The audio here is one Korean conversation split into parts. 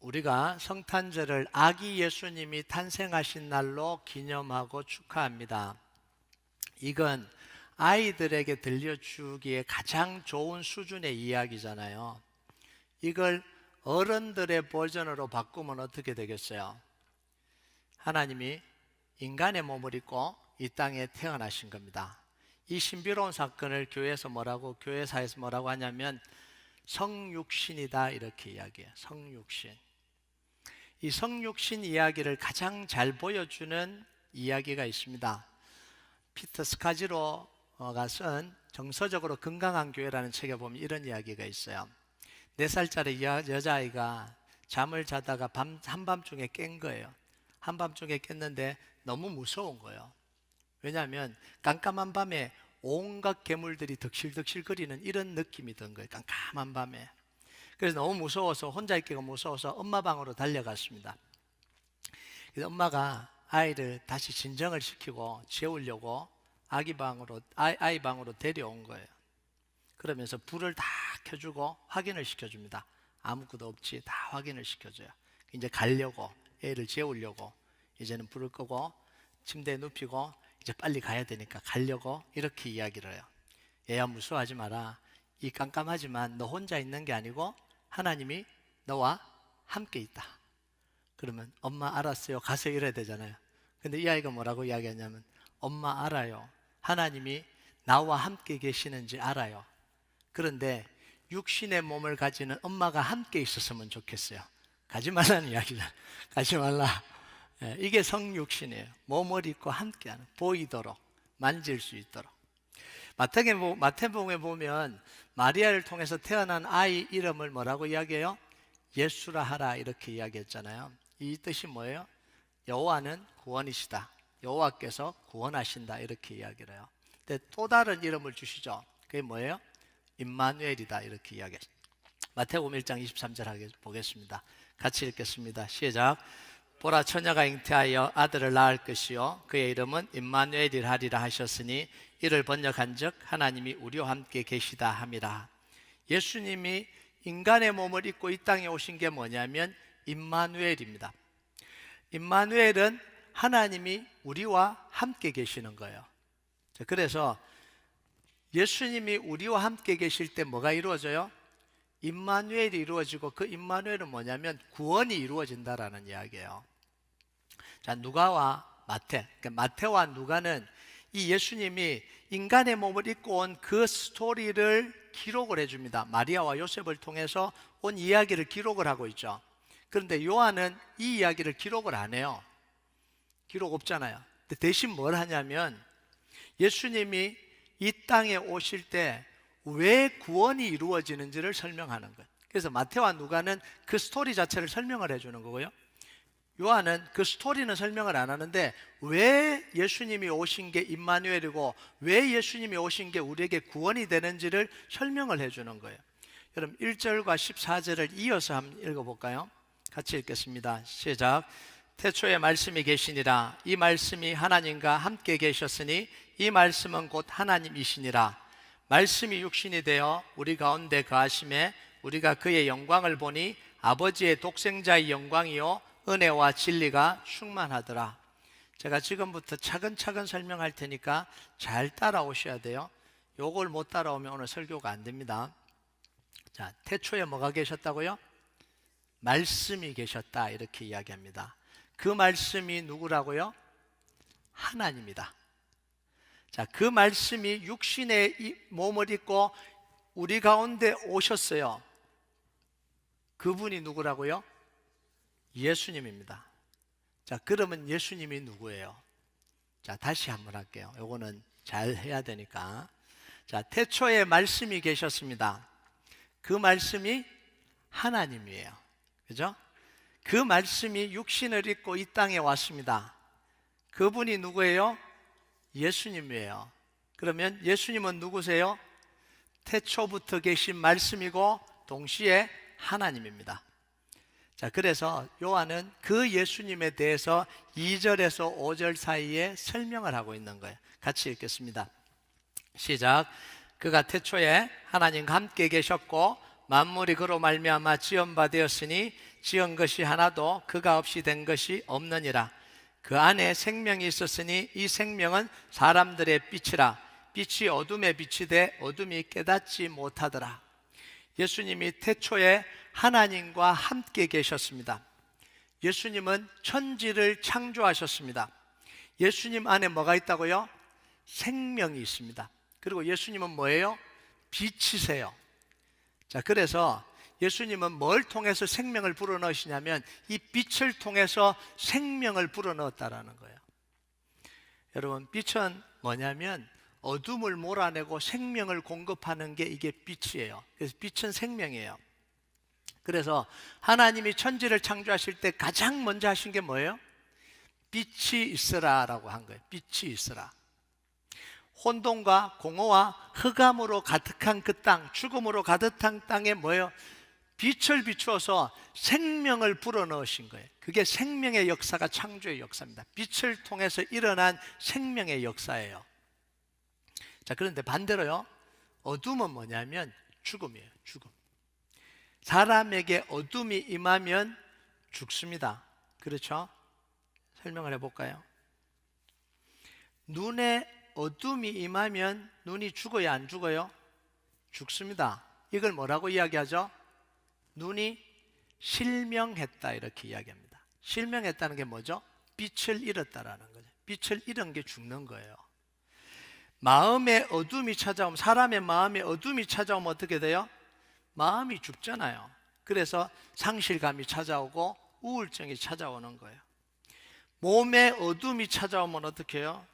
우리가 성탄절을 아기 예수님이 탄생하신 날로 기념하고 축하합니다. 이건 아이들에게 들려주기에 가장 좋은 수준의 이야기잖아요. 이걸 어른들의 버전으로 바꾸면 어떻게 되겠어요? 하나님이 인간의 몸을 입고 이 땅에 태어나신 겁니다. 이 신비로운 사건을 교회사에서 뭐라고 하냐면 성육신이다 이렇게 이야기해요. 성육신. 이 성육신 이야기를 가장 잘 보여주는 이야기가 있습니다. 피터 스카지로가 쓴 정서적으로 건강한 교회라는 책에 보면 이런 이야기가 있어요. 4살짜리 여자아이가 잠을 자다가 한밤중에 깬 거예요. 한밤중에 깼는데 너무 무서운 거예요. 왜냐하면 깜깜한 밤에 온갖 괴물들이 덕실덕실 거리는 이런 느낌이 든 거예요. 깜깜한 밤에. 그래서 너무 무서워서, 혼자 있기가 무서워서 엄마 방으로 달려갔습니다. 그래서 엄마가 아이를 다시 진정을 시키고 재우려고 아이 방으로 데려온 거예요. 그러면서 불을 다 켜주고 확인을 시켜줍니다. 아무것도 없지 다 확인을 시켜줘요. 이제 가려고, 애를 재우려고 이제는 불을 끄고 침대에 눕히고 이제 빨리 가야 되니까 가려고 이렇게 이야기를 해요. 얘야 무서워하지 마라. 이 깜깜하지만 너 혼자 있는 게 아니고 하나님이 너와 함께 있다. 그러면 엄마 알았어요 가서 이래야 되잖아요. 근데 이 아이가 뭐라고 이야기하냐면 엄마 알아요. 하나님이 나와 함께 계시는지 알아요. 그런데 육신의 몸을 가지는 엄마가 함께 있었으면 좋겠어요. 가지 말라는 이야기잖아요. 가지 말라. 이게 성육신이에요. 몸을 입고 함께하는, 보이도록, 만질 수 있도록. 마태복음에 보면 마리아를 통해서 태어난 아이 이름을 뭐라고 이야기해요? 예수라 하라 이렇게 이야기했잖아요. 이 뜻이 뭐예요? 여호와는 구원이시다. 여호와께서 구원하신다 이렇게 이야기를 해요. 근데 또 다른 이름을 주시죠. 그게 뭐예요? 임마누엘이다 이렇게 이야기했어요. 마태복음 1장 23절 보겠습니다. 같이 읽겠습니다. 시작. 보라 처녀가 잉태하여 아들을 낳을 것이요 그의 이름은 임마누엘이라 하리라 하셨으니 이를 번역한즉 하나님이 우리와 함께 계시다 함이라. 예수님이 인간의 몸을 입고 이 땅에 오신 게 뭐냐면 임마누엘입니다. 임마누엘은 하나님이 우리와 함께 계시는 거예요. 그래서 예수님이 우리와 함께 계실 때 뭐가 이루어져요? 임마누엘이 이루어지고 그 임마누엘은 뭐냐면 구원이 이루어진다라는 이야기예요. 자, 누가와 마태, 그러니까 마태와 누가는 이 예수님이 인간의 몸을 입고 온 그 스토리를 기록을 해줍니다. 마리아와 요셉을 통해서 온 이야기를 기록을 하고 있죠. 그런데 요한은 이 이야기를 기록을 안 해요. 기록 없잖아요. 근데 대신 뭘 하냐면 예수님이 이 땅에 오실 때 왜 구원이 이루어지는지를 설명하는 거예요. 그래서 마태와 누가는 그 스토리 자체를 설명을 해주는 거고요. 요한은 그 스토리는 설명을 안 하는데 왜 예수님이 오신 게 임마누엘이고 왜 예수님이 오신 게 우리에게 구원이 되는지를 설명을 해주는 거예요. 여러분 1절과 14절을 이어서 한번 읽어볼까요? 같이 읽겠습니다. 시작. 태초에 말씀이 계시니라. 이 말씀이 하나님과 함께 계셨으니 이 말씀은 곧 하나님이시니라. 말씀이 육신이 되어 우리 가운데 거하심에 우리가 그의 영광을 보니 아버지의 독생자의 영광이요 은혜와 진리가 충만하더라. 제가 지금부터 차근차근 설명할 테니까 잘 따라오셔야 돼요. 요걸 못 따라오면 오늘 설교가 안 됩니다. 자, 태초에 뭐가 계셨다고요? 말씀이 계셨다 이렇게 이야기합니다. 그 말씀이 누구라고요? 하나님이다. 자, 그 말씀이 육신의 몸을 입고 우리 가운데 오셨어요. 그분이 누구라고요? 예수님입니다. 자, 그러면 예수님이 누구예요? 자, 다시 한번 할게요. 요거는 잘 해야 되니까. 자, 태초에 말씀이 계셨습니다. 그 말씀이 하나님이에요. 그죠? 그 말씀이 육신을 입고 이 땅에 왔습니다. 그분이 누구예요? 예수님이에요. 그러면 예수님은 누구세요? 태초부터 계신 말씀이고 동시에 하나님입니다. 자, 그래서 요한은 그 예수님에 대해서 2절에서 5절 사이에 설명을 하고 있는 거예요. 같이 읽겠습니다. 시작. 그가 태초에 하나님과 함께 계셨고 만물이 그로 말미암아 지은 바 되었으니 지은 것이 하나도 그가 없이 된 것이 없느니라. 그 안에 생명이 있었으니 이 생명은 사람들의 빛이라. 빛이 어둠에 비치되 어둠이 깨닫지 못하더라. 예수님이 태초에 하나님과 함께 계셨습니다. 예수님은 천지를 창조하셨습니다. 예수님 안에 뭐가 있다고요? 생명이 있습니다. 그리고 예수님은 뭐예요? 빛이세요. 자, 그래서 예수님은 뭘 통해서 생명을 불어넣으시냐면 이 빛을 통해서 생명을 불어넣었다라는 거예요. 여러분, 빛은 뭐냐면 어둠을 몰아내고 생명을 공급하는 게 이게 빛이에요. 그래서 빛은 생명이에요. 그래서 하나님이 천지를 창조하실 때 가장 먼저 하신 게 뭐예요? 빛이 있으라 라고 한 거예요. 빛이 있으라. 혼돈과 공허와 흑암으로 가득한 그 땅, 죽음으로 가득한 땅에 뭐예요? 빛을 비추어서 생명을 불어넣으신 거예요. 그게 생명의 역사가 창조의 역사입니다. 빛을 통해서 일어난 생명의 역사예요. 자, 그런데 반대로요, 어둠은 뭐냐면 죽음이에요. 죽음. 사람에게 어둠이 임하면 죽습니다. 그렇죠? 설명을 해볼까요? 눈에 어둠이 임하면 눈이 죽어요, 안 죽어요? 죽습니다. 이걸 뭐라고 이야기하죠? 눈이 실명했다 이렇게 이야기합니다. 실명했다는 게 뭐죠? 빛을 잃었다라는 거죠. 빛을 잃은 게 죽는 거예요. 마음에 어둠이 찾아오면, 사람의 마음에 어둠이 찾아오면 어떻게 돼요? 마음이 죽잖아요. 그래서 상실감이 찾아오고 우울증이 찾아오는 거예요. 몸에 어둠이 찾아오면 어떻게 해요?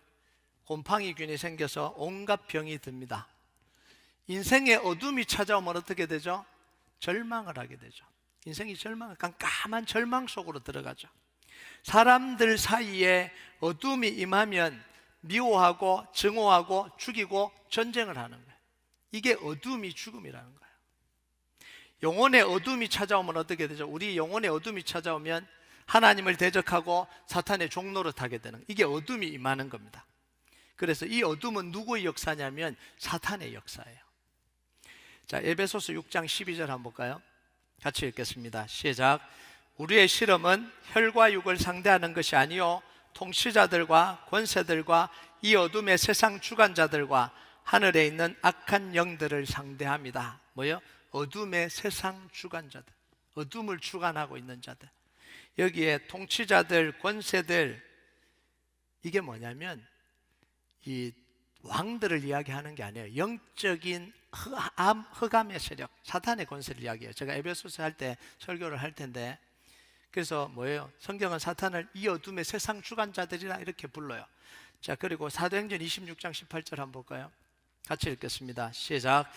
곰팡이균이 생겨서 온갖 병이 듭니다. 인생에 어둠이 찾아오면 어떻게 되죠? 절망을 하게 되죠. 인생이 깜깜한 절망 속으로 들어가죠. 사람들 사이에 어둠이 임하면 미워하고 증오하고 죽이고 전쟁을 하는 거예요. 이게 어둠이 죽음이라는 거예요. 영혼의 어둠이 찾아오면 어떻게 되죠? 우리 영혼의 어둠이 찾아오면 하나님을 대적하고 사탄의 종노릇 하게 되는, 이게 어둠이 임하는 겁니다. 그래서 이 어둠은 누구의 역사냐면 사탄의 역사예요. 자, 에베소서 6장 12절 한번 볼까요? 같이 읽겠습니다. 시작. 우리의 실험은 혈과 육을 상대하는 것이 아니요 통치자들과 권세들과 이 어둠의 세상 주관자들과 하늘에 있는 악한 영들을 상대합니다. 뭐요? 어둠의 세상 주관자들, 어둠을 주관하고 있는 자들. 여기에 통치자들, 권세들, 이게 뭐냐면 이 왕들을 이야기하는 게 아니에요. 영적인 흑암의 세력, 사탄의 권세를 이야기해요. 제가 에베소서 할 때 설교를 할 텐데, 그래서 뭐예요? 성경은 사탄을 이 어둠의 세상 주관자들이라 이렇게 불러요. 자, 그리고 사도행전 26장 18절 한번 볼까요? 같이 읽겠습니다. 시작.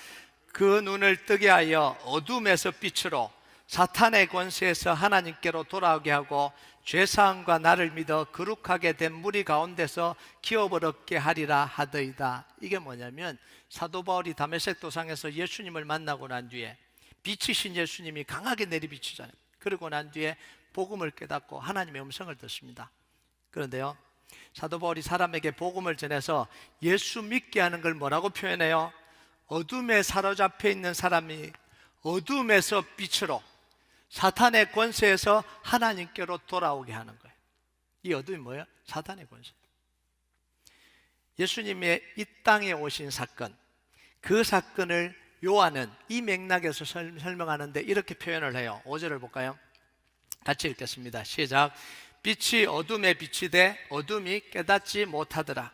그 눈을 뜨게 하여 어둠에서 빛으로 사탄의 권세에서 하나님께로 돌아오게 하고 죄사함과 나를 믿어 거룩하게 된 무리 가운데서 기업을 얻게 하리라 하더이다. 이게 뭐냐면 사도 바울이 다메섹 도상에서 예수님을 만나고 난 뒤에 빛이신 예수님이 강하게 내리비치잖아요. 그러고 난 뒤에 복음을 깨닫고 하나님의 음성을 듣습니다. 그런데요, 사도 바울이 사람에게 복음을 전해서 예수 믿게 하는 걸 뭐라고 표현해요? 어둠에 사로잡혀 있는 사람이 어둠에서 빛으로, 사탄의 권세에서 하나님께로 돌아오게 하는 거예요. 이 어둠이 뭐예요? 사탄의 권세. 예수님의 이 땅에 오신 사건, 그 사건을 요한은 이 맥락에서 설명하는데 이렇게 표현을 해요. 5절을 볼까요? 같이 읽겠습니다. 시작. 빛이 어둠에 비치되 어둠이 깨닫지 못하더라.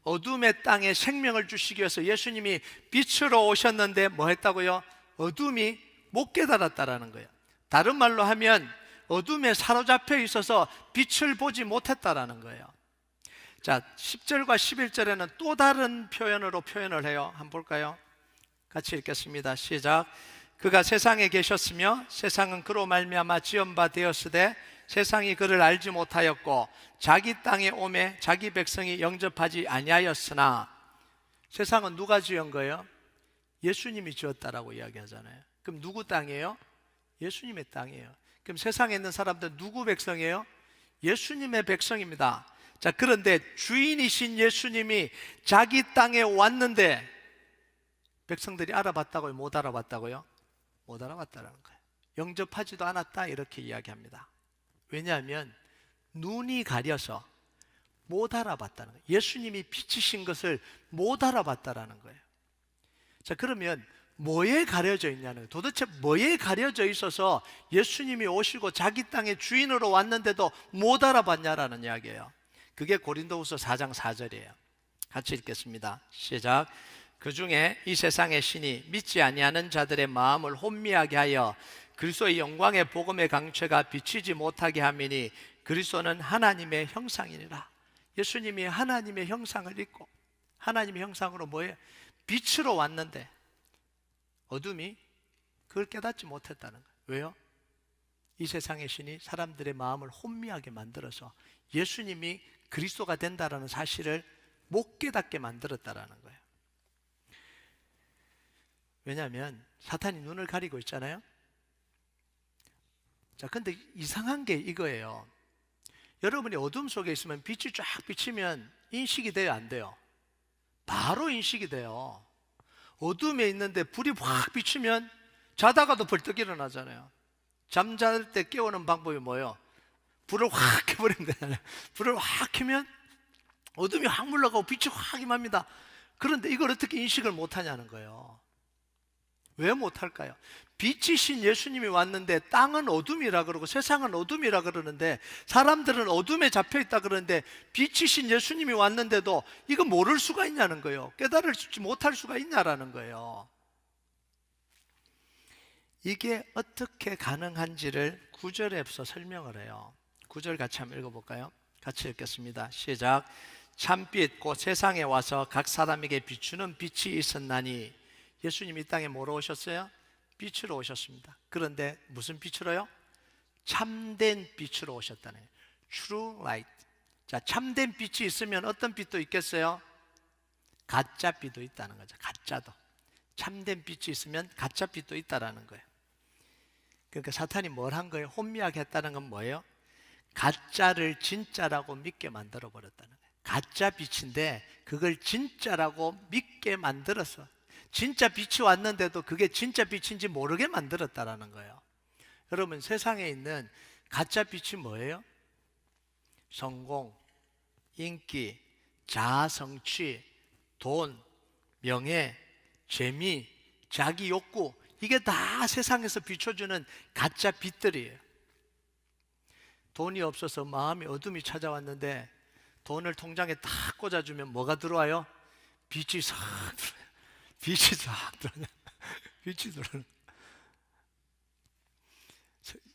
어둠의 땅에 생명을 주시기 위해서 예수님이 빛으로 오셨는데 뭐 했다고요? 어둠이 못 깨달았다라는 거예요. 다른 말로 하면 어둠에 사로잡혀 있어서 빛을 보지 못했다라는 거예요. 자, 10절과 11절에는 또 다른 표현으로 표현을 해요. 한번 볼까요? 같이 읽겠습니다. 시작. 그가 세상에 계셨으며 세상은 그로 말미암아 지은 바 되었으되 세상이 그를 알지 못하였고 자기 땅에 오매 자기 백성이 영접하지 아니하였으나. 세상은 누가 지은 거예요? 예수님이 지었다라고 이야기하잖아요. 그럼 누구 땅이에요? 예수님의 땅이에요. 그럼 세상에 있는 사람들 누구 백성이에요? 예수님의 백성입니다. 자, 그런데 주인이신 예수님이 자기 땅에 왔는데 백성들이 알아봤다고요? 못 알아봤다고요? 못 알아봤다는 거예요. 영접하지도 않았다 이렇게 이야기합니다. 왜냐하면 눈이 가려서 못 알아봤다는 거예요. 예수님이 빛이신 것을 못 알아봤다라는 거예요. 자, 그러면 뭐에 가려져 있냐는 거예요. 도대체 뭐에 가려져 있어서 예수님이 오시고 자기 땅의 주인으로 왔는데도 못 알아봤냐라는 이야기예요. 그게 고린도후서 4장 4절이에요. 같이 읽겠습니다. 시작. 그 중에 이 세상의 신이 믿지 아니하는 자들의 마음을 혼미하게 하여 그리스도의 영광의 복음의 강체가 비치지 못하게 함이니 그리스도는 하나님의 형상이니라. 예수님이 하나님의 형상을 입고 하나님의 형상으로 뭐예요? 빛으로 왔는데 어둠이 그걸 깨닫지 못했다는 거예요. 왜요? 이 세상의 신이 사람들의 마음을 혼미하게 만들어서 예수님이 그리스도가 된다라는 사실을 못 깨닫게 만들었다라는 거예요. 왜냐하면 사탄이 눈을 가리고 있잖아요. 자, 근데 이상한 게 이거예요. 여러분이 어둠 속에 있으면 빛이 쫙 비치면 인식이 돼요, 안 돼요? 바로 인식이 돼요. 어둠에 있는데 불이 확 비치면 자다가도 벌떡 일어나잖아요. 잠잘 때 깨우는 방법이 뭐예요? 불을 확 켜버리면 되잖아요. 불을 확 켜면 어둠이 확 물러가고 빛이 확 임합니다. 그런데 이걸 어떻게 인식을 못하냐는 거예요. 왜 못할까요? 빛이신 예수님이 왔는데 땅은 어둠이라 그러고 세상은 어둠이라 그러는데 사람들은 어둠에 잡혀있다 그러는데 빛이신 예수님이 왔는데도 이거 모를 수가 있냐는 거예요. 깨달을지 못할 수가 있냐라는 거예요. 이게 어떻게 가능한지를 9절에서 설명을 해요. 9절 같이 한번 읽어볼까요? 같이 읽겠습니다. 시작. 참빛 곧 세상에 와서 각 사람에게 비추는 빛이 있었나니 예수님이 이 땅에 뭐로 오셨어요? 빛으로 오셨습니다. 그런데 무슨 빛으로요? 참된 빛으로 오셨다는 거예요. True light. 자, 참된 빛이 있으면 어떤 빛도 있겠어요? 가짜 빛도 있다는 거죠. 가짜도. 참된 빛이 있으면 가짜 빛도 있다라는 거예요. 그러니까 사탄이 뭘 한 거예요? 혼미하게 했다는 건 뭐예요? 가짜를 진짜라고 믿게 만들어 버렸다는 거예요. 가짜 빛인데 그걸 진짜라고 믿게 만들어서 진짜 빛이 왔는데도 그게 진짜 빛인지 모르게 만들었다라는 거예요. 여러분, 세상에 있는 가짜 빛이 뭐예요? 성공, 인기, 자아 성취, 돈, 명예, 재미, 자기 욕구, 이게 다 세상에서 비춰주는 가짜 빛들이에요. 돈이 없어서 마음이 어둠이 찾아왔는데 돈을 통장에 딱 꽂아주면 뭐가 들어와요? 빛이 싹 들어와요. 빛이 싹 들어와요. 빛이 들어와요.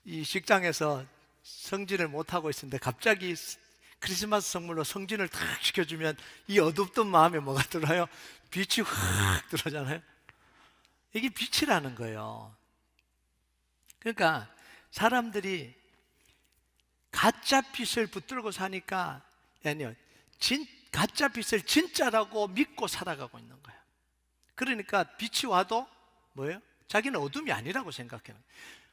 이 직장에서 성진을 못하고 있었는데 갑자기 크리스마스 선물로 성진을 탁 시켜주면 이 어둡던 마음에 뭐가 들어요? 빛이 확 들어오잖아요. 이게 빛이라는 거예요. 그러니까 사람들이 가짜 빛을 붙들고 사니까 아니요, 가짜 빛을 진짜라고 믿고 살아가고 있는 거예요. 그러니까 빛이 와도 뭐예요? 자기는 어둠이 아니라고 생각해요.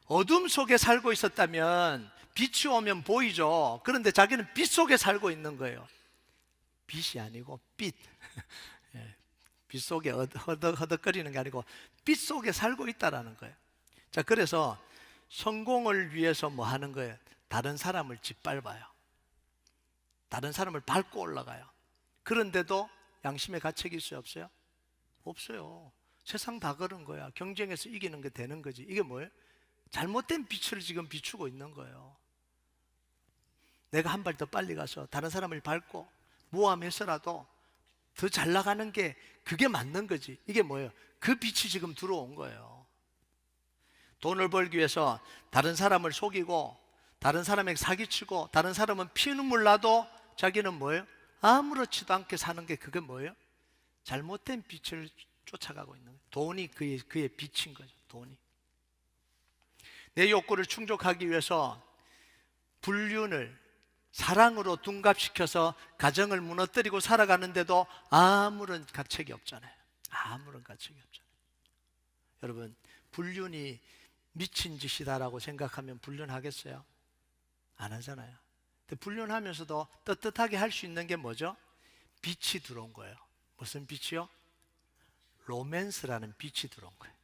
어둠 속에 살고 있었다면 빛이 오면 보이죠. 그런데 자기는 빛 속에 살고 있는 거예요. 빛이 아니고 빛. 빛 속에 허덕허덕거리는 게 아니고 빛 속에 살고 있다라는 거예요. 자, 그래서 성공을 위해서 뭐 하는 거예요? 다른 사람을 짓밟아요. 다른 사람을 밟고 올라가요. 그런데도 양심의 가책이 있어요, 없어요? 없어요. 세상 다 그런 거야. 경쟁에서 이기는 게 되는 거지. 이게 뭐예요? 잘못된 빛을 지금 비추고 있는 거예요. 내가 한 발 더 빨리 가서 다른 사람을 밟고 모함해서라도 더 잘 나가는 게 그게 맞는 거지. 이게 뭐예요? 그 빛이 지금 들어온 거예요. 돈을 벌기 위해서 다른 사람을 속이고 다른 사람에게 사기치고 다른 사람은 피눈물 나도 자기는 뭐예요? 아무렇지도 않게 사는 게 그게 뭐예요? 잘못된 빛을 쫓아가고 있는 거예요. 돈이 그의 빛인 거죠. 돈이. 내 욕구를 충족하기 위해서 불륜을 사랑으로 둔갑시켜서 가정을 무너뜨리고 살아가는데도 아무런 가책이 없잖아요. 아무런 가책이 없잖아요. 여러분, 불륜이 미친 짓이다라고 생각하면 불륜하겠어요? 안 하잖아요. 근데 불륜하면서도 떳떳하게 할 수 있는 게 뭐죠? 빛이 들어온 거예요. 무슨 빛이요? 로맨스라는 빛이 들어온 거예요.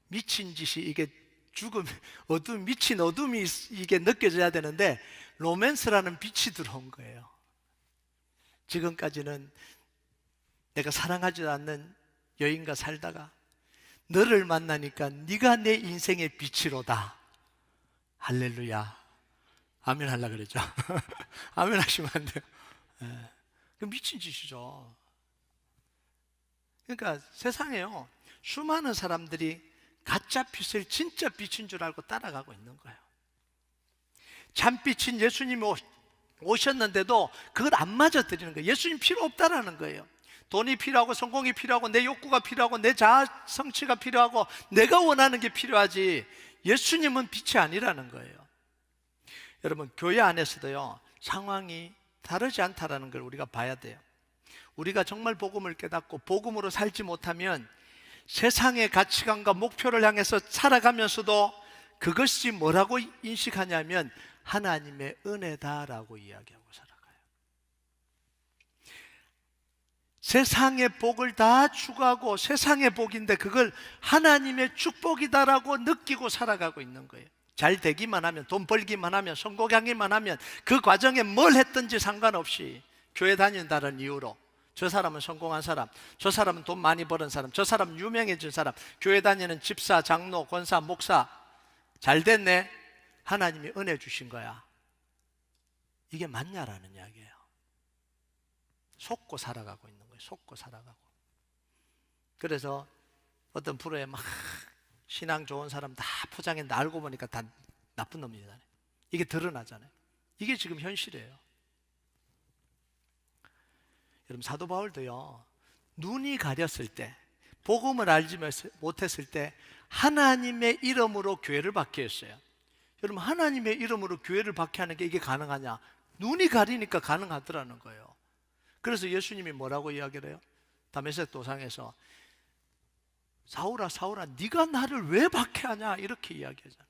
미친 짓이 이게 죽음, 어둠, 미친 어둠이 이게 느껴져야 되는데 로맨스라는 빛이 들어온 거예요. 지금까지는 내가 사랑하지 않는 여인과 살다가 너를 만나니까 네가 내 인생의 빛이로다. 할렐루야. 아멘 하려고 그랬죠. 아멘 하시면 안 돼요. 예. 그 미친 짓이죠. 그러니까 세상에요, 수많은 사람들이 가짜 빛을 진짜 빛인 줄 알고 따라가고 있는 거예요. 참빛인 예수님이 오셨는데도 그걸 안 맞아들이는 거예요. 예수님 필요 없다라는 거예요. 돈이 필요하고 성공이 필요하고 내 욕구가 필요하고 내 자아 성취가 필요하고 내가 원하는 게 필요하지 예수님은 빛이 아니라는 거예요. 여러분, 교회 안에서도요, 상황이 다르지 않다라는 걸 우리가 봐야 돼요. 우리가 정말 복음을 깨닫고 복음으로 살지 못하면 세상의 가치관과 목표를 향해서 살아가면서도 그것이 뭐라고 인식하냐면 하나님의 은혜다라고 이야기하고 살아가요. 세상의 복을 다 추구하고 세상의 복인데 그걸 하나님의 축복이다라고 느끼고 살아가고 있는 거예요. 잘 되기만 하면, 돈 벌기만 하면, 성공하기만 하면 그 과정에 뭘 했든지 상관없이 교회 다닌다는 이유로 저 사람은 성공한 사람, 저 사람은 돈 많이 버는 사람, 저 사람은 유명해진 사람, 교회 다니는 집사, 장로, 권사, 목사 잘 됐네, 하나님이 은혜 주신 거야. 이게 맞냐라는 이야기예요. 속고 살아가고 있는 거예요. 속고 살아가고. 그래서 어떤 프로에 막 신앙 좋은 사람 다 포장했는데 알고 보니까 다 나쁜 놈이잖아요. 이게 드러나잖아요. 이게 지금 현실이에요. 여러분, 사도 바울도요, 눈이 가렸을 때, 복음을 알지 못했을 때 하나님의 이름으로 교회를 박해했어요. 여러분, 하나님의 이름으로 교회를 박해하는 게 이게 가능하냐? 눈이 가리니까 가능하더라는 거예요. 그래서 예수님이 뭐라고 이야기를 해요? 다메섹 도상에서 사울아 사울아 네가 나를 왜 박해하냐 이렇게 이야기하잖아요.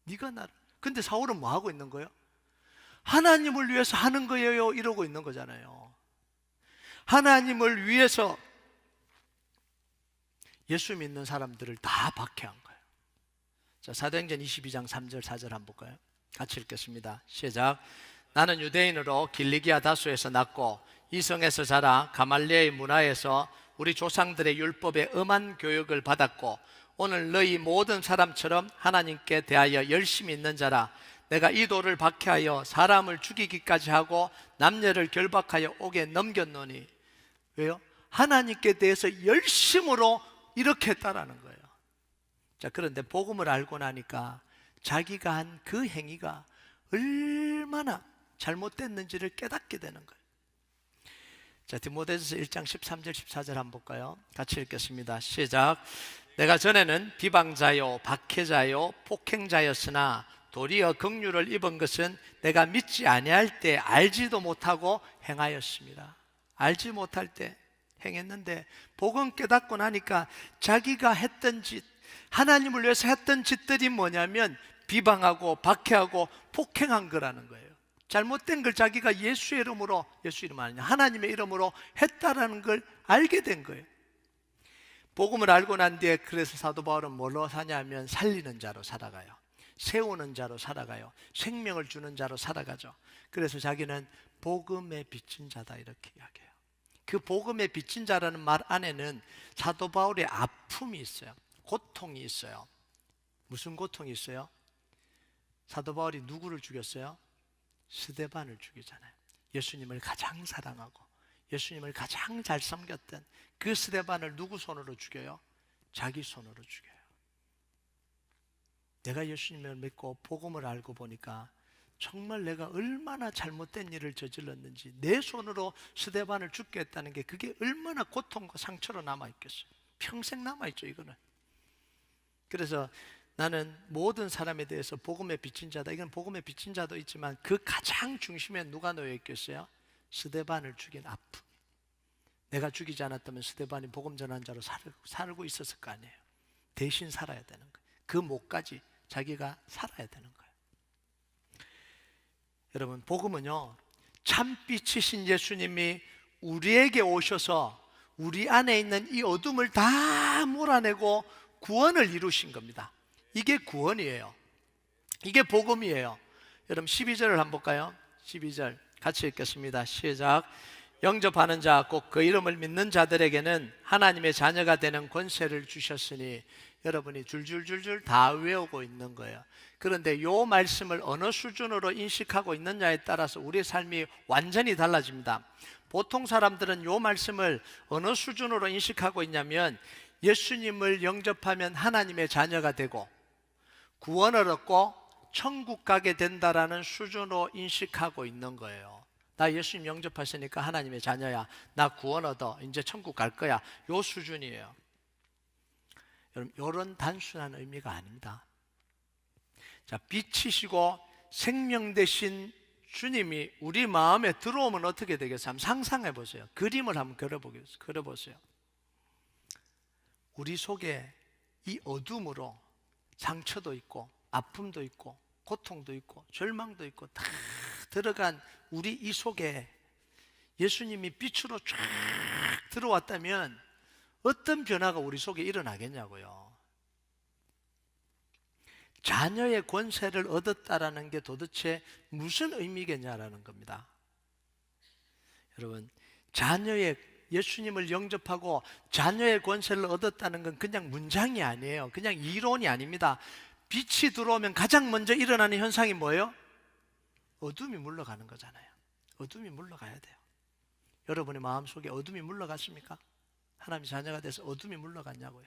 네가 나를. 근데 사울은 뭐 하고 있는 거예요? 하나님을 위해서 하는 거예요 이러고 있는 거잖아요. 하나님을 위해서 예수 믿는 사람들을 다 박해한 거예요. 자, 사도행전 22장 3절 4절 한번 볼까요? 같이 읽겠습니다. 시작. 나는 유대인으로 길리기아 다소에서 났고 이성에서 자라 가말리엘의 문화에서 우리 조상들의 율법에 엄한 교육을 받았고 오늘 너희 모든 사람처럼 하나님께 대하여 열심히 있는 자라. 내가 이 돌을 박해하여 사람을 죽이기까지 하고 남녀를 결박하여 옥에 넘겼노니. 왜요? 하나님께 대해서 열심으로 이렇게 했다라는 거예요. 자, 그런데 복음을 알고 나니까 자기가 한 그 행위가 얼마나 잘못됐는지를 깨닫게 되는 거예요. 자, 디모데전서 1장 13절 14절 한번 볼까요? 같이 읽겠습니다. 시작. 내가 전에는 비방자요 박해자요 폭행자였으나 도리어 긍휼을 입은 것은 내가 믿지 아니할 때 알지도 못하고 행하였습니다. 알지 못할 때 행했는데 복음 깨닫고 나니까 자기가 했던 짓, 하나님을 위해서 했던 짓들이 뭐냐면 비방하고 박해하고 폭행한 거라는 거예요. 잘못된 걸 자기가 예수의 이름으로, 예수 이름 아니냐, 하나님의 이름으로 했다라는 걸 알게 된 거예요. 복음을 알고 난 뒤에 그래서 사도 바울은 뭘로 사냐면 살리는 자로 살아가요. 세우는 자로 살아가요. 생명을 주는 자로 살아가죠. 그래서 자기는 복음에 비친 자다 이렇게 이야기해요. 그 복음에 비친 자라는 말 안에는 사도 바울의 아픔이 있어요. 고통이 있어요. 무슨 고통이 있어요? 사도 바울이 누구를 죽였어요? 스데반을 죽이잖아요. 예수님을 가장 사랑하고 예수님을 가장 잘 섬겼던 그 스데반을 누구 손으로 죽여요? 자기 손으로 죽여요. 내가 예수님을 믿고 복음을 알고 보니까 정말 내가 얼마나 잘못된 일을 저질렀는지, 내 손으로 스데반을 죽게 했다는 게 그게 얼마나 고통과 상처로 남아있겠어요. 평생 남아있죠 이거는. 그래서 나는 모든 사람에 대해서 복음에 비친 자다. 이건 복음에 비친 자도 있지만 그 가장 중심에 누가 놓여 있겠어요? 스데반을 죽인 아픔. 내가 죽이지 않았다면 스데반이 복음 전한 자로 살고 있었을 거 아니에요. 대신 살아야 되는 거예요. 그 목까지 자기가 살아야 되는 거예요. 여러분, 복음은요, 참빛이신 예수님이 우리에게 오셔서 우리 안에 있는 이 어둠을 다 몰아내고 구원을 이루신 겁니다. 이게 구원이에요. 이게 복음이에요. 여러분 12절을 한번 볼까요? 12절 같이 읽겠습니다. 시작. 영접하는 자 곧 그 이름을 믿는 자들에게는 하나님의 자녀가 되는 권세를 주셨으니, 여러분이 줄줄줄줄 다 외우고 있는 거예요. 그런데 이 말씀을 어느 수준으로 인식하고 있느냐에 따라서 우리의 삶이 완전히 달라집니다. 보통 사람들은 이 말씀을 어느 수준으로 인식하고 있냐면, 예수님을 영접하면 하나님의 자녀가 되고 구원을 얻고 천국 가게 된다라는 수준으로 인식하고 있는 거예요. 나 예수님 영접했으니까 하나님의 자녀야, 나 구원 얻어, 이제 천국 갈 거야, 요 수준이에요. 여러분, 이런 단순한 의미가 아닙니다. 자, 빛이시고 생명 되신 주님이 우리 마음에 들어오면 어떻게 되겠어요? 한번 상상해 보세요. 그림을 한번 그려보세요. 우리 속에 이 어둠으로 상처도 있고 아픔도 있고 고통도 있고 절망도 있고 다 들어간 우리 이 속에 예수님이 빛으로 쫙 들어왔다면 어떤 변화가 우리 속에 일어나겠냐고요. 자녀의 권세를 얻었다라는 게 도대체 무슨 의미겠냐라는 겁니다. 여러분, 예수님을 영접하고 자녀의 권세를 얻었다는 건 그냥 문장이 아니에요. 그냥 이론이 아닙니다. 빛이 들어오면 가장 먼저 일어나는 현상이 뭐예요? 어둠이 물러가는 거잖아요. 어둠이 물러가야 돼요. 여러분의 마음속에 어둠이 물러갔습니까? 하나님의 자녀가 돼서 어둠이 물러갔냐고요.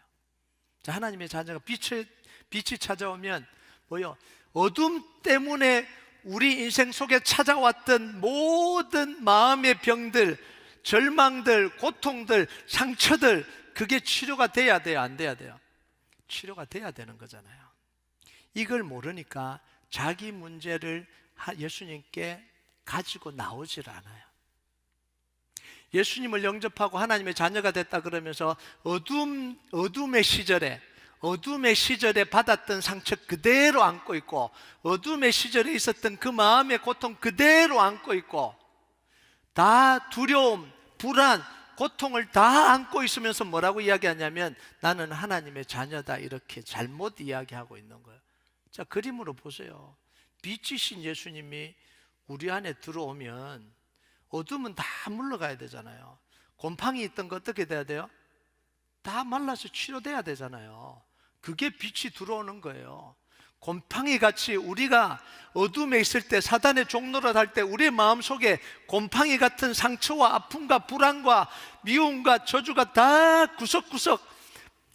자, 하나님의 자녀가 빛이 찾아오면 뭐요? 어둠 때문에 우리 인생 속에 찾아왔던 모든 마음의 병들, 절망들, 고통들, 상처들, 그게 치료가 돼야 돼요? 안 돼야 돼요? 치료가 돼야 되는 거잖아요. 이걸 모르니까 자기 문제를 예수님께 가지고 나오질 않아요. 예수님을 영접하고 하나님의 자녀가 됐다 그러면서 어둠의 시절에 받았던 상처 그대로 안고 있고, 어둠의 시절에 있었던 그 마음의 고통 그대로 안고 있고, 다 두려움, 불안, 고통을 다 안고 있으면서 뭐라고 이야기하냐면 나는 하나님의 자녀다, 이렇게 잘못 이야기하고 있는 거예요. 자, 그림으로 보세요. 빛이신 예수님이 우리 안에 들어오면 어둠은 다 물러가야 되잖아요. 곰팡이 있던 거 어떻게 돼야 돼요? 다 말라서 치료돼야 되잖아요. 그게 빛이 들어오는 거예요. 곰팡이 같이 우리가 어둠에 있을 때, 사단의 종노릇 할 때 우리의 마음속에 곰팡이 같은 상처와 아픔과 불안과 미움과 저주가 다 구석구석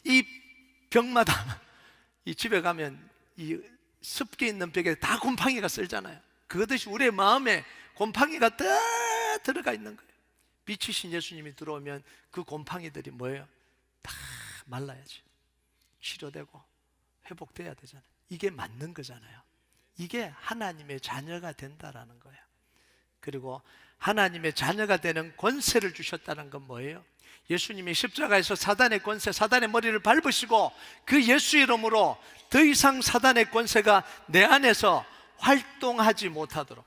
이 벽마다 이 집에 가면 이 습기 있는 벽에 다 곰팡이가 쓸잖아요. 그것이 우리의 마음에 곰팡이가 다 들어가 있는 거예요. 빛이신 예수님이 들어오면 그 곰팡이들이 뭐예요? 다 말라야지. 치료되고 회복돼야 되잖아요. 이게 맞는 거잖아요. 이게 하나님의 자녀가 된다라는 거예요. 그리고 하나님의 자녀가 되는 권세를 주셨다는 건 뭐예요? 예수님이 십자가에서 사단의 권세, 사단의 머리를 밟으시고 그 예수 이름으로 더 이상 사단의 권세가 내 안에서 활동하지 못하도록,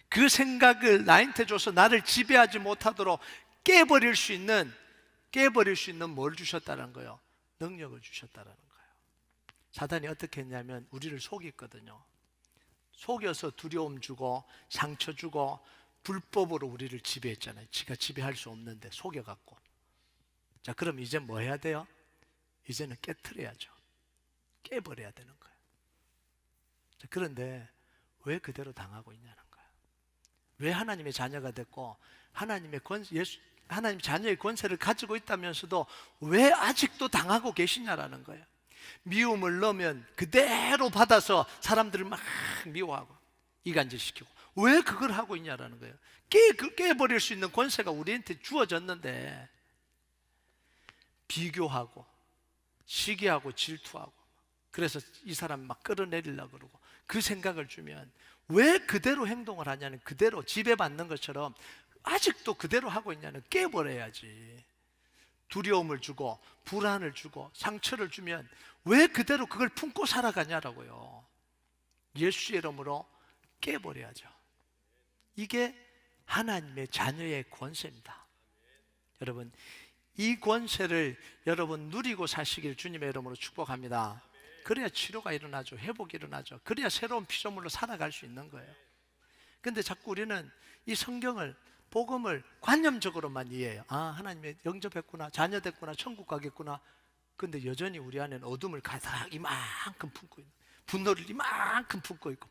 그 생각을 나한테 줘서 나를 지배하지 못하도록 깨버릴 수 있는 뭘 주셨다는 거예요? 능력을 주셨다는 거예요. 사단이 어떻게 했냐면 우리를 속였거든요. 속여서 두려움 주고 상처 주고 불법으로 우리를 지배했잖아요. 지가 지배할 수 없는데 속여갖고. 자, 그럼 이제 뭐 해야 돼요? 이제는 깨트려야죠. 깨버려야 되는 거예요. 자, 그런데 왜 그대로 당하고 있냐는 거예요. 왜 하나님의 자녀가 됐고 하나님 자녀의 권세를 가지고 있다면서도 왜 아직도 당하고 계시냐라는 거예요. 미움을 넣으면 그대로 받아서 사람들을 막 미워하고 이간질시키고, 왜 그걸 하고 있냐라는 거예요. 깨버릴 수 있는 권세가 우리한테 주어졌는데 비교하고 시기하고 질투하고, 그래서 이 사람 막 끌어내리려고 그러고, 그 생각을 주면 왜 그대로 행동을 하냐는, 그대로 지배받는 것처럼 아직도 그대로 하고 있냐는, 깨버려야지. 두려움을 주고 불안을 주고 상처를 주면 왜 그대로 그걸 품고 살아가냐라고요. 예수의 이름으로 깨버려야죠. 이게 하나님의 자녀의 권세입니다. 여러분, 이 권세를 여러분 누리고 사시길 주님의 이름으로 축복합니다. 그래야 치료가 일어나죠. 회복이 일어나죠. 그래야 새로운 피조물로 살아갈 수 있는 거예요. 근데 자꾸 우리는 이 성경을, 복음을 관념적으로만 이해해요. 아, 하나님의 영접했구나, 자녀 됐구나, 천국 가겠구나. 근데 여전히 우리 안에는 어둠을 가득 이만큼 품고 있는, 분노를 이만큼 품고 있고,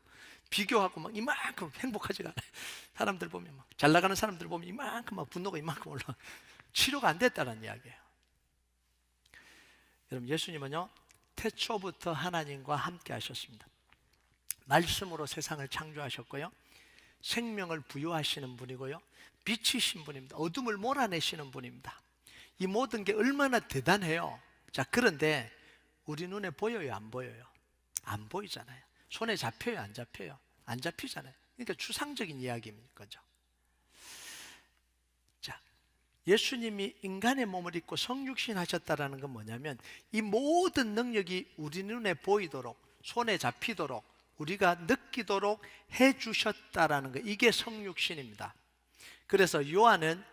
비교하고 막 이만큼 행복하지가 않아요. 사람들 보면 막 잘 나가는 사람들 보면 이만큼 막 분노가 이만큼 올라. 치료가 안 됐다는 이야기예요. 여러분, 예수님은요 태초부터 하나님과 함께 하셨습니다. 말씀으로 세상을 창조하셨고요, 생명을 부여하시는 분이고요, 빛이신 분입니다. 어둠을 몰아내시는 분입니다. 이 모든 게 얼마나 대단해요. 자, 그런데 우리 눈에 보여요, 안 보여요? 안 보이잖아요. 손에 잡혀요, 안 잡혀요? 안 잡히잖아요. 그러니까 추상적인 이야기인 거죠. 자, 예수님이 인간의 몸을 입고 성육신 하셨다는 건 뭐냐면, 이 모든 능력이 우리 눈에 보이도록, 손에 잡히도록, 우리가 느끼도록 해주셨다라는 거, 이게 성육신입니다. 그래서 요한은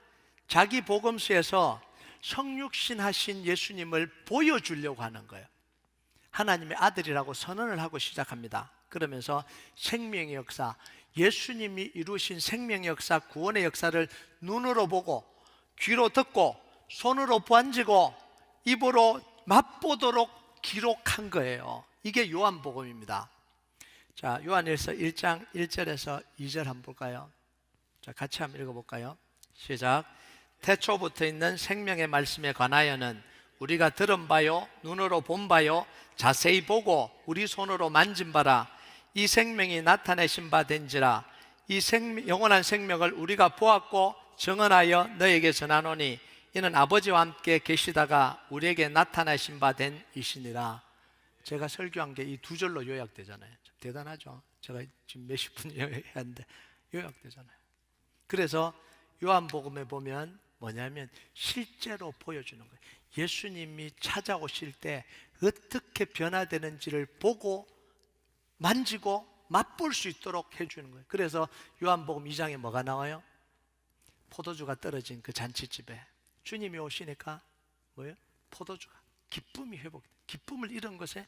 자기 복음서에서 성육신 하신 예수님을 보여주려고 하는 거예요. 하나님의 아들이라고 선언을 하고 시작합니다. 그러면서 생명의 역사, 예수님이 이루신 생명의 역사, 구원의 역사를 눈으로 보고, 귀로 듣고, 손으로 만지고, 입으로 맛보도록 기록한 거예요. 이게 요한복음입니다. 자, 요한일서 1장 1절에서 2절 한번 볼까요? 자, 같이 한번 읽어볼까요? 시작. 태초부터 있는 생명의 말씀에 관하여는 우리가 들은 바요, 눈으로 본 바요, 자세히 보고 우리 손으로 만진 바라. 이 생명이 나타내신 바 된지라. 이 영원한 생명을 우리가 보았고 증언하여 너에게 전하노니 이는 아버지와 함께 계시다가 우리에게 나타나신 바 된 이시니라. 제가 설교한 게 이 두 절로 요약되잖아요. 대단하죠? 제가 지금 몇십 분 요약했는데 요약되잖아요. 그래서 요한복음에 보면 뭐냐면 실제로 보여주는 거예요. 예수님이 찾아오실 때 어떻게 변화되는지를 보고 만지고 맛볼 수 있도록 해주는 거예요. 그래서 요한복음 2장에 뭐가 나와요? 포도주가 떨어진 그 잔치집에 주님이 오시니까 뭐예요? 포도주가, 기쁨이 회복, 기쁨을 잃은 것에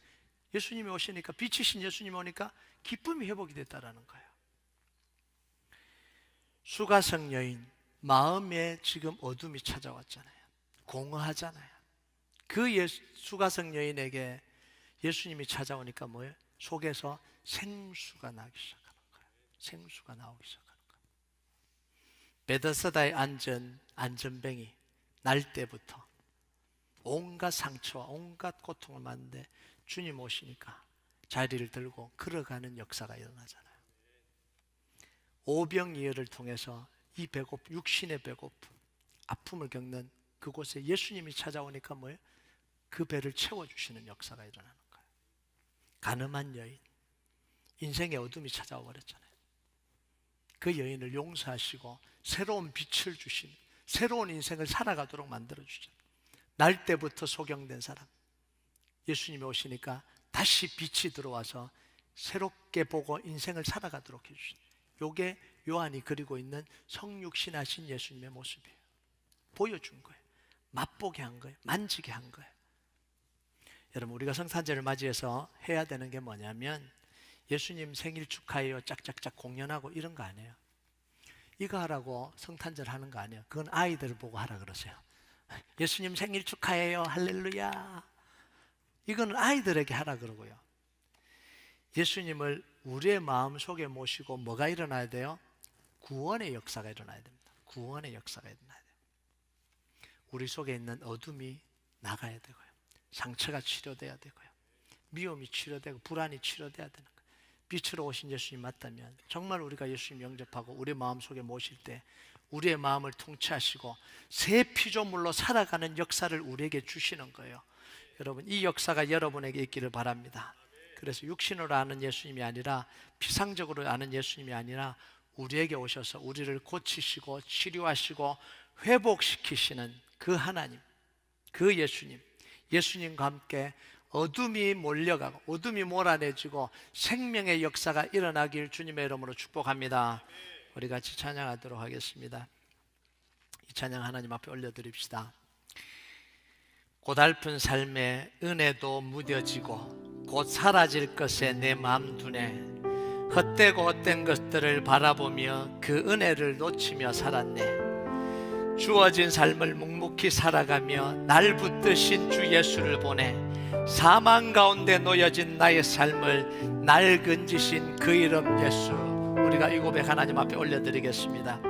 예수님이 오시니까, 빛이신 예수님이 오니까 기쁨이 회복이 됐다라는 거예요. 수가성 여인, 마음에 지금 어둠이 찾아왔잖아요. 공허하잖아요. 그 수가성 여인에게 예수님이 찾아오니까 뭐예요? 속에서 생수가 나기 시작하는 거예요. 생수가 나오기 시작하는 거예요. 베데스다에 앉은 안전뱅이, 날 때부터 온갖 상처와 온갖 고통을 받는데 주님 오시니까 자리를 들고 걸어가는 역사가 일어나잖아요. 오병이어를 통해서 이 육신의 배고픔, 아픔을 겪는 그곳에 예수님이 찾아오니까 뭐예요? 그 배를 채워주시는 역사가 일어나는 거예요. 가늠한 여인, 인생의 어둠이 찾아와 버렸잖아요. 그 여인을 용서하시고 새로운 빛을 주신, 새로운 인생을 살아가도록 만들어주셨어요. 날 때부터 소경된 사람, 예수님이 오시니까 다시 빛이 들어와서 새롭게 보고 인생을 살아가도록 해주신, 요게 요한이 그리고 있는 성육신하신 예수님의 모습이에요. 보여준 거예요. 맛보게 한 거예요. 만지게 한 거예요. 여러분, 우리가 성탄절을 맞이해서 해야 되는 게 뭐냐면 예수님 생일 축하해요 짝짝짝 공연하고 이런 거 아니에요. 이거 하라고 성탄절 하는 거 아니에요. 그건 아이들을 보고 하라 그러세요. 예수님 생일 축하해요 할렐루야, 이거는 아이들에게 하라 그러고요. 예수님을 우리의 마음속에 모시고 뭐가 일어나야 돼요? 구원의 역사가 일어나야 됩니다. 구원의 역사가 일어나야 돼요. 우리 속에 있는 어둠이 나가야 되고요, 상처가 치료돼야 되고요, 미움이 치료되고 불안이 치료돼야 되는 거예요. 빛으로 오신 예수님 맞다면 정말 우리가 예수님 영접하고 우리 마음속에 모실 때 우리의 마음을 통치하시고 새 피조물로 살아가는 역사를 우리에게 주시는 거예요. 여러분, 이 역사가 여러분에게 있기를 바랍니다. 그래서 육신으로 아는 예수님이 아니라, 피상적으로 아는 예수님이 아니라 우리에게 오셔서 우리를 고치시고 치료하시고 회복시키시는 그 하나님, 그 예수님, 예수님과 함께 어둠이 몰려가고 어둠이 몰아내지고 생명의 역사가 일어나길 주님의 이름으로 축복합니다. 우리 같이 찬양하도록 하겠습니다. 이 찬양 하나님 앞에 올려드립시다. 고달픈 삶에 은혜도 무뎌지고 곧 사라질 것에 내 마음 두네. 헛되고 헛된 것들을 바라보며 그 은혜를 놓치며 살았네. 주어진 삶을 묵묵히 살아가며 날 붙드신 주 예수를 보내 사망 가운데 놓여진 나의 삶을 날 건지신 그 이름 예수, 우리가 이 고백 하나님 앞에 올려드리겠습니다.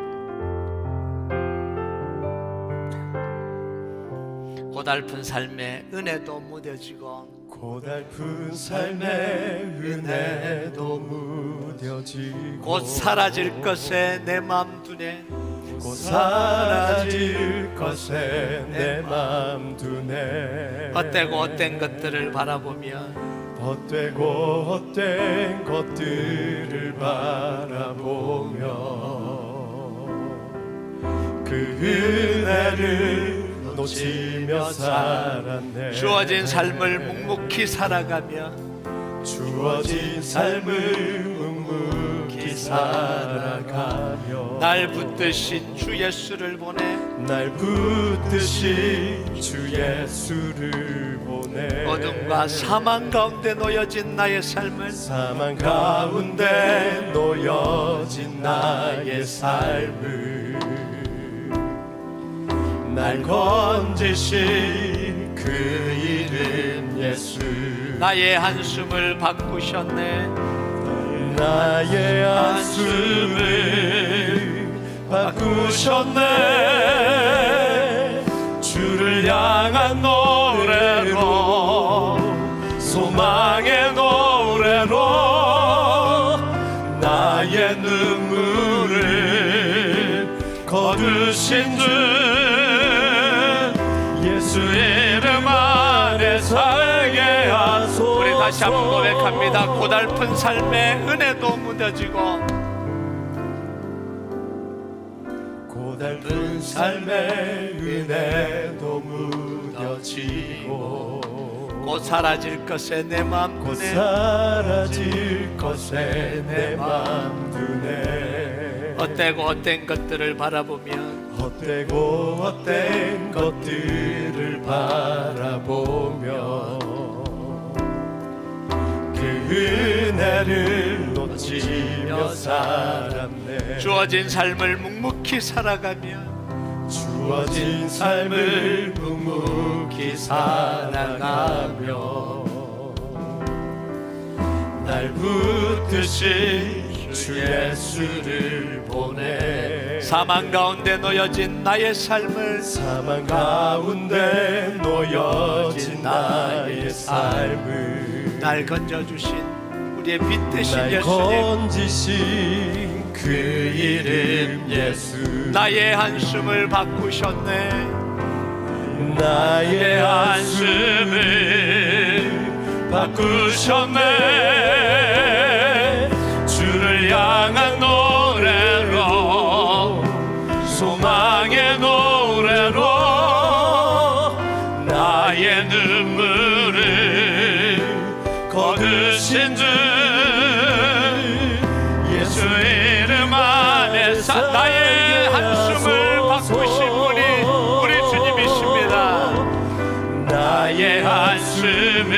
고달픈 삶에 은혜도 무뎌지고, 고달픈 삶에 은혜도 무뎌지고, 곧 사라질 것에 내 맘 두네. 곧 사라질 것에 내 맘 두네. 헛되고 헛된 것들을 바라보며 헛되고 헛된 것들을 바라보며 그 은혜를 놓치며 살았네. 주어진 삶을 묵묵히 살아가며 주어진 삶을 묵묵히 살아가며 날 붙드신 주 예수를 보내 날 붙드신 주 예수를 보내 어둠과 사망 가운데 놓여진 나의 삶을 사망 가운데 놓여진 나의 삶을 날 건지신 그 이름 예수 나의 한숨을 바꾸셨네. 나의 한숨을 바꾸셨네. 주를 향한 노래로 소망의 노래로 나의 눈물을 거두신 주 예수 이름 안에 살게 하소서. 우리 다시 한번 고백합니다. 고달픈 삶에 은혜도 무뎌지고, 고달픈 삶에 은혜도 무뎌지고, 곧 사라질 것에 내 맘 곧 두네. 사라질 것에 내 맘 두네. 헛되고 헛된 것들을 바라보며 헛되고 헛된 것들을 바라보며 그 은혜를 놓치며 살았네. 주어진 삶을 묵묵히 살아가며 주어진 삶을 묵묵히 살아가며 날 붙드신 주 예수를 보내 사망 가운데 놓여진 나의 삶을 사망 가운데 놓여진 나의 삶을 날 건져주신 우리의 빛 되신 날 예수님, 건지신 그 이름 예수 나의 한숨을 바꾸셨네. 나의 한숨을 바꾸셨네. 주를 향한 노래로 소망의 노래로 나의 눈물을 거두신 주 예수 이름 안에 나의 한숨을 바꾸신 분이 우리 주님이십니다. 나의 한숨을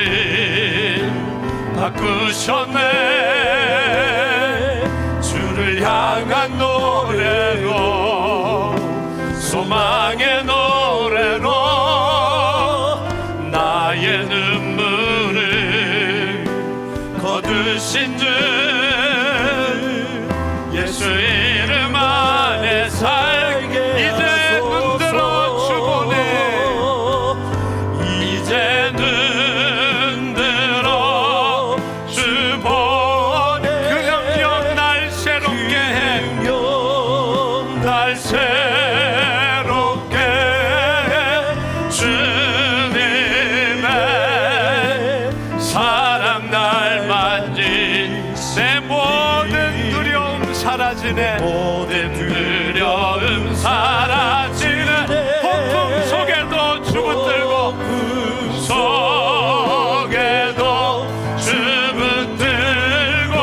바꾸셨네. 주를 향한 노래로 소망의 노래로 나의 눈물을 거두신 주 예수 이름 안에 살게 이제 눈 들어 주 보내. 이제 눈 들어 주 보내. 그 능력 날 새롭게 해. 날 새롭게 주님의 사랑 날 만진 내 모든 두려움 사라지네. 모든 두려움 사라지네. 폭풍 속에도 주 붙들고 속에도 주 붙들고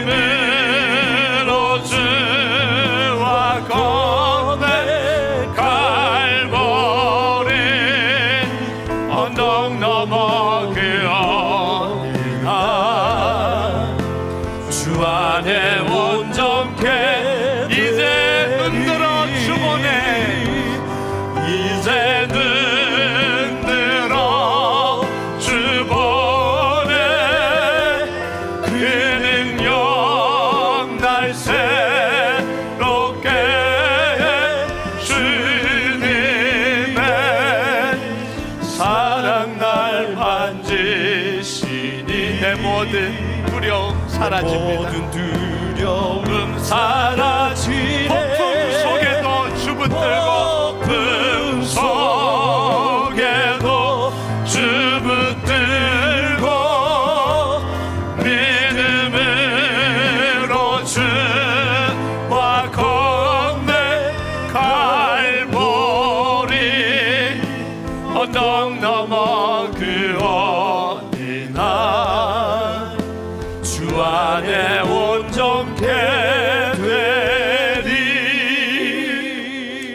믿음으로 주와 걷네. 갈보리 언덕 넘어 내 모든 두려움 사라집니다. 모든 두려움 사라지네. 폭풍 속에도 주 붙들고 폭풍 속에도 주 붙들고 믿음으로 주와 건네 갈보리 언덕 넘어 그 어디 나 주 안에